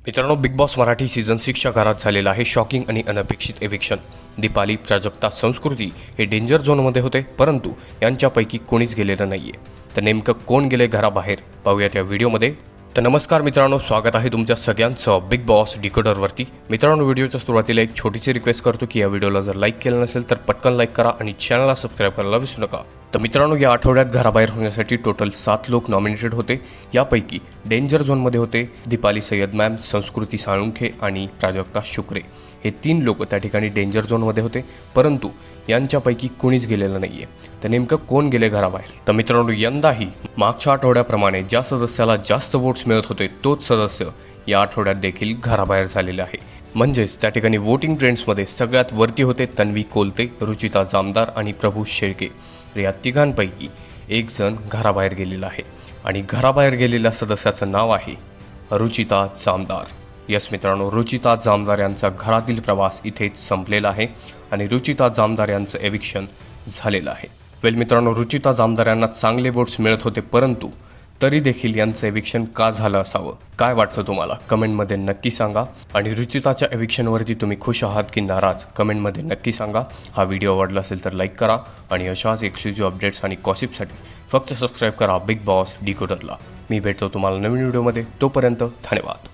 मित्रांनो, big boss Marathi season 6च्या घरात झालेलं आहे शॉकिंग आणि अनपेक्षित एविक्शन. दीपाली, प्राजक्ता, संस्कृती हे डेंजर झोनमध्ये होते, परंतु यांच्यापैकी कोणीच गेलेलं नाहीये. तर नेमकं कोण गेले घराबाहेर पाहूयात या व्हिडिओमध्ये. तर नमस्कार मित्रांनो, स्वागत आहे तुमच्या सगळ्यांचं बिग बॉस डिकोडरवरती. मित्रांनो, व्हिडिओच्या सुरुवातीला एक छोटीशी रिक्वेस्ट करतो की या व्हिडिओला जर लाईक केलं नसेल तर पटकन लाईक करा आणि चॅनलला सबस्क्राईब करायला विसरू नका. तर मित्रांनो, या आठवड्यात घराबाहेर होण्यासाठी टोटल 7 लोक नॉमिनेटेड होते. यापैकी डेंजर झोनमध्ये होते दीपाली सय्यद मॅम, संस्कृती साळुंखे आणि प्राजक्ता शुक्रे. हे 3 लोक त्या ठिकाणी डेंजर झोनमध्ये होते, परंतु यांच्यापैकी कोणीच गेलेलं नाहीये. तर नेमकं कोण गेले घराबाहेर? तर मित्रांनो, यंदाही मागच्या आठवड्याप्रमाणे ज्या सदस्याला जास्त वोट्स मिळत होते तोच सदस्य या आठवड्यात देखील घराबाहेर झालेले आहे. म्हणजेच त्या ठिकाणी वोटिंग ट्रेंड्समध्ये सगळ्यात वरती होते तन्वी कोलते, रुचिता जामदार आणि प्रभू शेळके. तर या तिघांपैकी एक जण घराबाहेर गेलेला आहे आणि घराबाहेर गेलेल्या सदस्याचं नाव आहे रुचिता जामदार. यस मित्रांनो, रुचिता जामदार यांचा घरातील प्रवास इथेच संपलेला आहे आणि रुचिता जामदार यांचं एविक्शन झालेलं आहे. मित्रांनो, रुचिता जामदार यांना चांगले वोट्स मिळत होते, परंतु तरी देखील यांचं एविक्शन का झालं असावं? काय वाटतं तुम्हाला? कमेंटमध्ये नक्की सांगा. आणि रुचिताच्या एविक्शनवरती तुम्ही खुश आहात की नाराज? कमेंटमध्ये नक्की सांगा. हा व्हिडिओ आवडला असेल तर लाईक करा आणि अशाच एक्सक्लुझिव्ह अपडेट्स आणि गॉसिपसाठी फक्त सबस्क्राईब करा बिग बॉस डिकोडरला. मी भेटतो तुम्हाला नवीन व्हिडिओमध्ये. तोपर्यंत धन्यवाद.